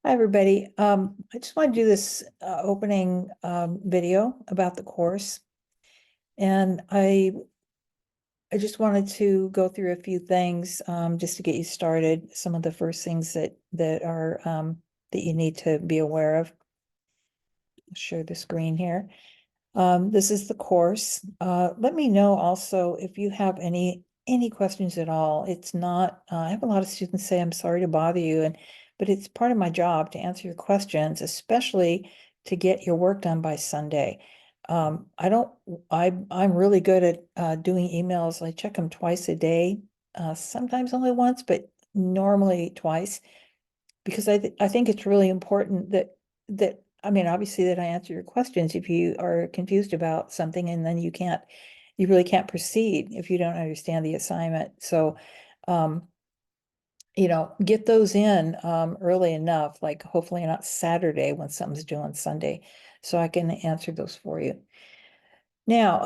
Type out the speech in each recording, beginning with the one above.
Hi, everybody. I just want to do this opening video about the course. And I just wanted to go through a few things just to get you started. Some of the first things that are that you need to be aware of. I'll share the screen here. This is the course. Let me know also if you have any questions at all. It's not, I have a lot of students say, I'm sorry to bother you, but it's part of my job to answer your questions, especially to get your work done by Sunday. I'm really good at doing emails. I check them twice a day, sometimes only once, but normally twice, because I think it's really important that I mean, obviously that I answer your questions if you are confused about something, and then you really can't proceed if you don't understand the assignment. So, um, get those in early enough, like hopefully not Saturday when something's due on Sunday, so I can answer those for you. Now,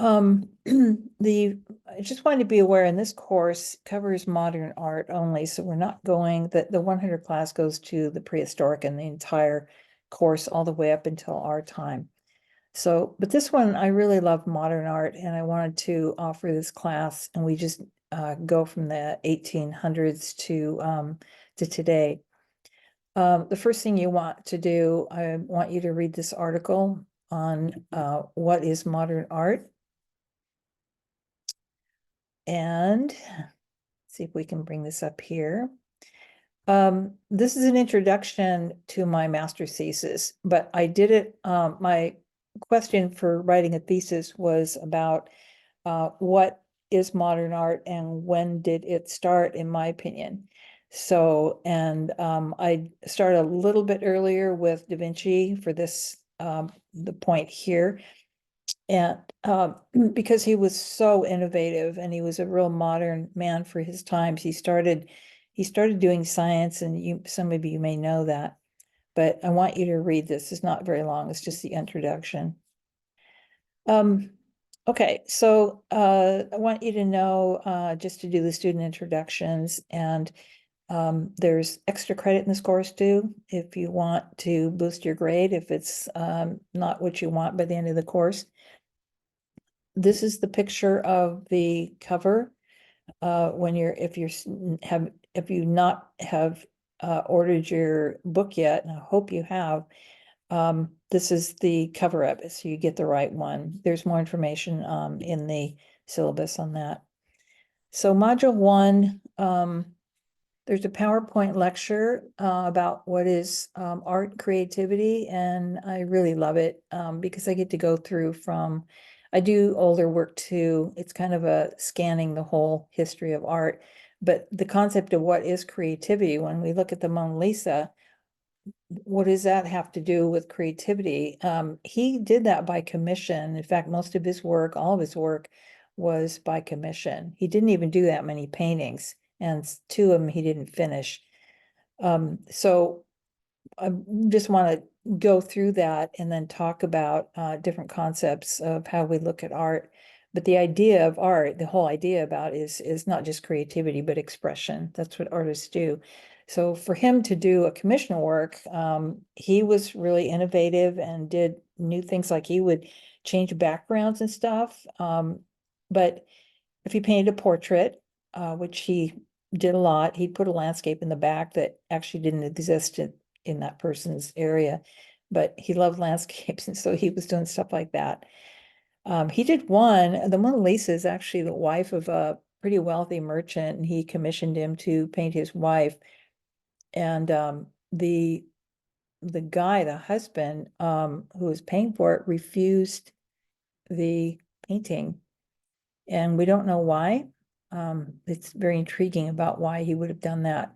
I just wanted to be aware, and this course covers modern art only, so we're not going, the 100 class goes to the prehistoric and the entire course all the way up until our time. So, but this one, I really love modern art, and I wanted to offer this class, and we just go from the 1800s to today. The first thing you want to do, I want you to read this article on what is modern art. And see if we can bring this up here. This is an introduction to my master's thesis, but I did it, my question for writing a thesis was about what is modern art and when did it start, in my opinion. So, and I started a little bit earlier with Da Vinci for this, the point here. And because he was so innovative and he was a real modern man for his times, he started doing science, and some of you may know that, but I want you to read this. It's not very long. It's just the introduction. Okay, so I want you to know just to do the student introductions, and there's extra credit in this course too if you want to boost your grade if it's not what you want by the end of the course. This is the picture of the cover. When if you not have ordered your book yet, and I hope you have, this is the cover of it, so you get the right one. There's more information in the syllabus on that. So module 1, there's a PowerPoint lecture about what is art creativity, and I really love it because I get to go through I do older work too. It's kind of a scanning the whole history of art, but the concept of what is creativity, when we look at the Mona Lisa, what does that have to do with creativity? He did that by commission. In fact, most of his work, all of his work, was by commission. He didn't even do that many paintings, and 2 of them he didn't finish. So I just want to go through that and then talk about different concepts of how we look at art. But the idea of art, the whole idea about is not just creativity, but expression. That's what artists do. So for him to do a commission work, he was really innovative and did new things, like he would change backgrounds and stuff. But if he painted a portrait, which he did a lot, he'd put a landscape in the back that actually didn't exist in that person's area, but he loved landscapes, and so he was doing stuff like that. He did one, the Mona Lisa is actually the wife of a pretty wealthy merchant, and he commissioned him to paint his wife. And the guy, the husband, who was paying for it, refused the painting, and we don't know why. It's very intriguing about why he would have done that.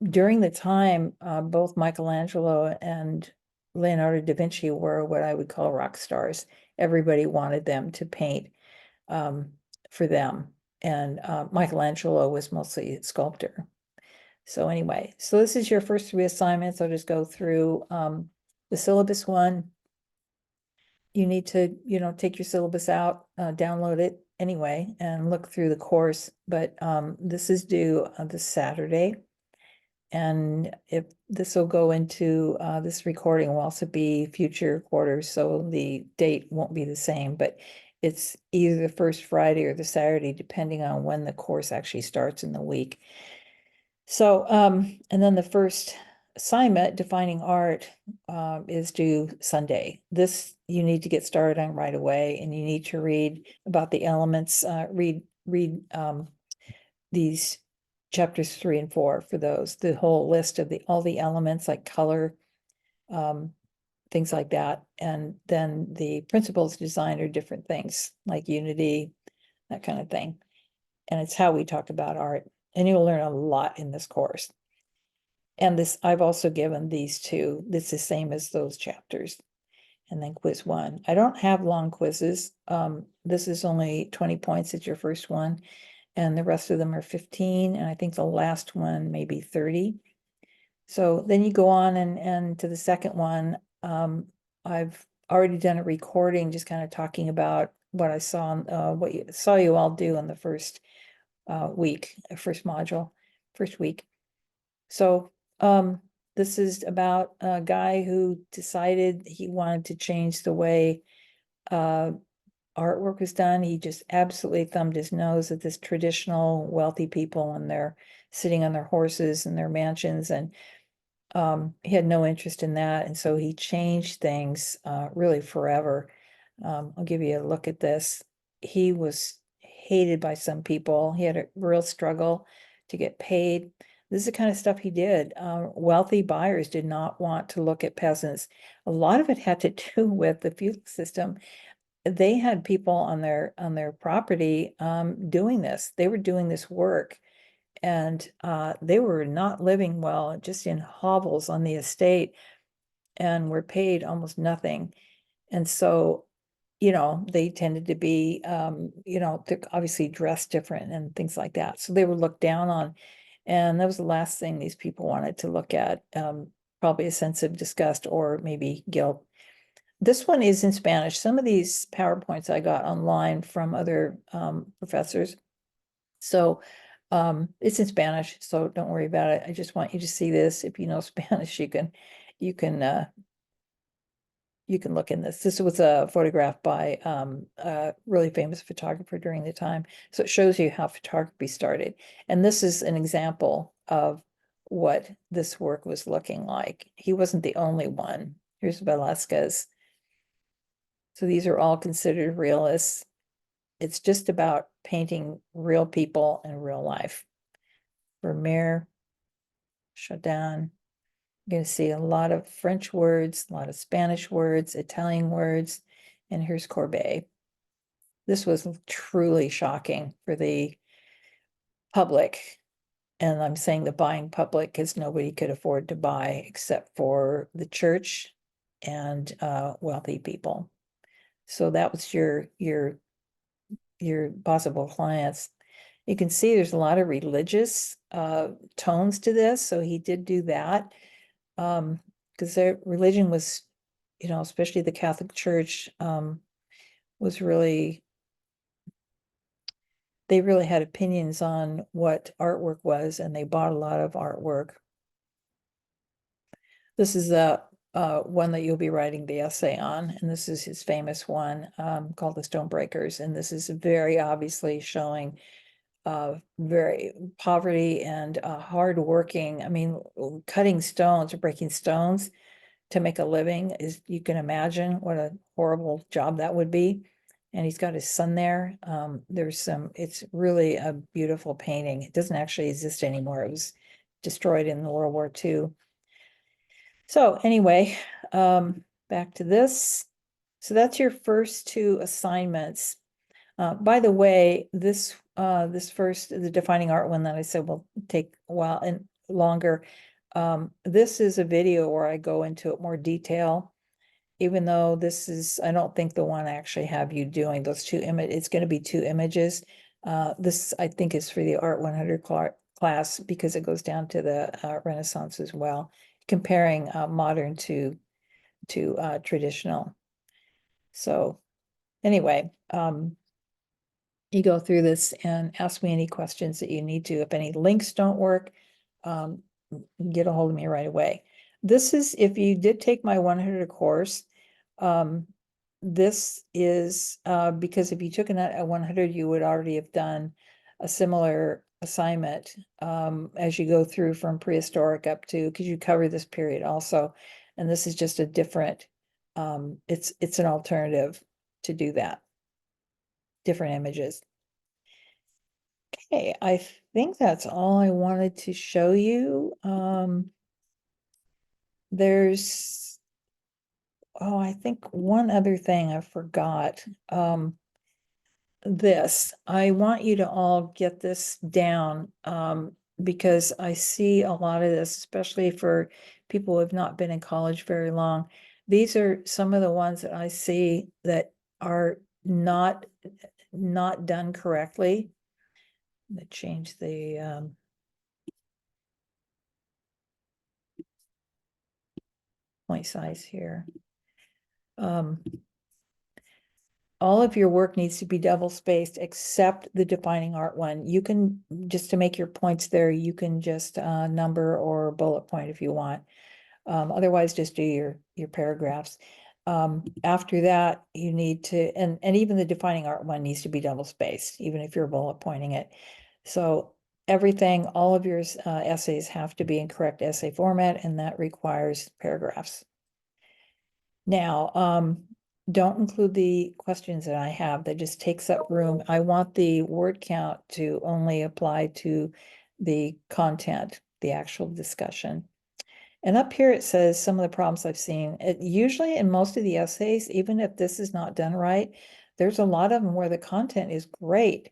During the time, both Michelangelo and Leonardo da Vinci were what I would call rock stars. Everybody wanted them to paint for them. And Michelangelo was mostly a sculptor. So anyway, so this is your first 3 assignments. I'll just go through the syllabus one. You need to, take your syllabus out, download it anyway, and look through the course. But this is due this Saturday. And if this will go into, this recording will also be future quarters, so the date won't be the same, but it's either the first Friday or the Saturday, depending on when the course actually starts in the week. So, and then the first assignment, defining art, is due Sunday. This you need to get started on right away, and you need to read about the elements, read these chapters 3 and 4 for those, the whole list of all the elements like color, things like that. And then the principles design are different things like unity, that kind of thing. And it's how we talk about art. And you'll learn a lot in this course. And this, I've also given these two. This is the same as those chapters. And then quiz 1. I don't have long quizzes. This is only 20 points. It's your first one. And the rest of them are 15. And I think the last one may be 30. So then you go on and to the second one. I've already done a recording, just kind of talking about what I saw, what you saw you all do in the first week, first module, first week. So this is about a guy who decided he wanted to change the way artwork was done. He just absolutely thumbed his nose at this traditional wealthy people, and they're sitting on their horses and their mansions, and he had no interest in that. And so he changed things really forever. I'll give you a look at this. He was hated by some people. He had a real struggle to get paid. This is the kind of stuff he did. Wealthy buyers did not want to look at peasants. A lot of it had to do with the feudal system. They had people on their property doing this. They were doing this work, and they were not living well, just in hovels on the estate, and were paid almost nothing. And so, they tended to be, they're obviously dressed different and things like that. So they were looked down on. And that was the last thing these people wanted to look at, probably a sense of disgust or maybe guilt. This one is in Spanish. Some of these PowerPoints I got online from other professors. So it's in Spanish, so don't worry about it. I just want you to see this. If you know Spanish, you can look in this. This was a photograph by a really famous photographer during the time. So it shows you how photography started. And this is an example of what this work was looking like. He wasn't the only one. Here's Velasquez. So these are all considered realists. It's just about painting real people in real life. Vermeer, Chardin. You're going to see a lot of French words, a lot of Spanish words, Italian words, and here's Courbet. This was truly shocking for the public. And I'm saying the buying public because nobody could afford to buy except for the church and wealthy people. So that was your possible clients. You can see there's a lot of religious tones to this. So he did do that. Because their religion was, especially the Catholic Church, was really, they really had opinions on what artwork was, and they bought a lot of artwork. This is the one that you'll be writing the essay on, and this is his famous one called The Stonebreakers, and this is very obviously showing very poverty and hardworking. I mean, cutting stones or breaking stones to make a living is, you can imagine what a horrible job that would be. And he's got his son there. It's really a beautiful painting. It doesn't actually exist anymore. It was destroyed in World War II. So anyway, back to this. So that's your first two assignments. By the way, this first, the defining art one that I said will take a while and longer. This is a video where I go into it more detail, even though this is, I don't think the one I actually have you doing those two it's going to be two images. This I think is for the Art 100 class because it goes down to the Renaissance as well, comparing modern to traditional. So anyway, you go through this and ask me any questions that you need to. If any links don't work, get a hold of me right away. This is, if you did take my 100 course, this is, because if you took a 100, you would already have done a similar assignment, as you go through from prehistoric up to, because you cover this period also. And this is just a different, it's an alternative to do that. Different images. Okay, I think that's all I wanted to show you. There's, oh, I think one other thing I forgot. This, I want you to all get this down, because I see a lot of this, especially for people who have not been in college very long. These are some of the ones that I see that are not done correctly. I'm gonna change the point size here. All of your work needs to be double spaced except the defining art one. You can, just to make your points there, you can just number or bullet point if you want. Otherwise, just do your paragraphs. After that, you need to, and even the defining art one needs to be double spaced, even if you're bullet pointing it. So everything, all of your essays have to be in correct essay format, and that requires paragraphs. Now, don't include the questions that I have, that just takes up room. I want the word count to only apply to the content, the actual discussion. And up here it says some of the problems I've seen. Usually in most of the essays, even if this is not done right, there's a lot of them where the content is great.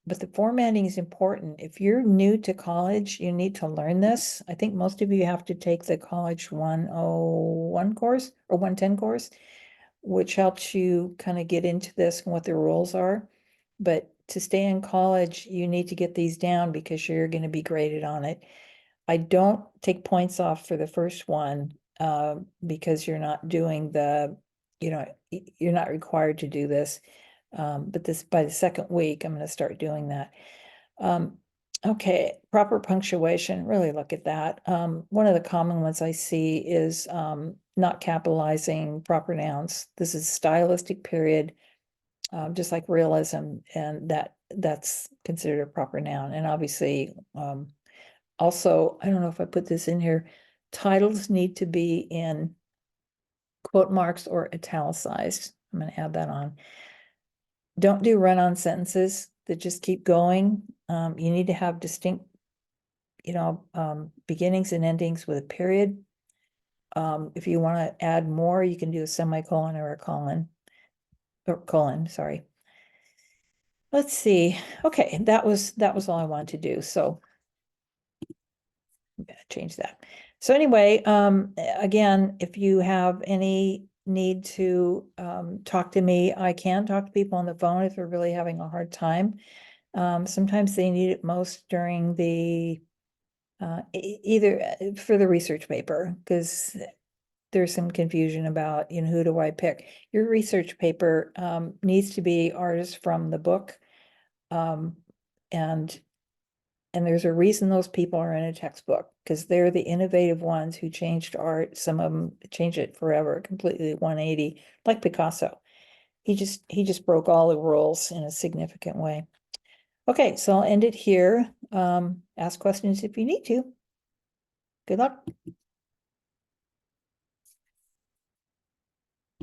But the formatting is important. If you're new to college, you need to learn this. I think most of you have to take the College 101 course or 110 course, which helps you kind of get into this and what the rules are. But to stay in college, you need to get these down because you're going to be graded on it. I don't take points off for the first one, because you're not doing the, you're not required to do this. But this, by the second week, I'm going to start doing that. Okay, proper punctuation, really look at that. One of the common ones I see is not capitalizing proper nouns. This is stylistic period, just like realism, and that's considered a proper noun. And obviously, also, I don't know if I put this in here, titles need to be in quote marks or italicized. I'm going to add that on. Don't do run-on sentences that just keep going. You need to have distinct, beginnings and endings with a period. If you want to add more, you can do a semicolon or a colon, sorry. Let's see. Okay, that was all I wanted to do. So I'm gonna change that. So anyway, again, if you have any need to talk to me, I can talk to people on the phone if they're really having a hard time. Sometimes they need it most during the either for the research paper, because there's some confusion about, who do I pick? Your research paper needs to be artists from the book. And there's a reason those people are in a textbook, because they're the innovative ones who changed art. Some of them changed it forever, completely 180, like Picasso. He just broke all the rules in a significant way. Okay, so I'll end it here. Ask questions if you need to. Good luck.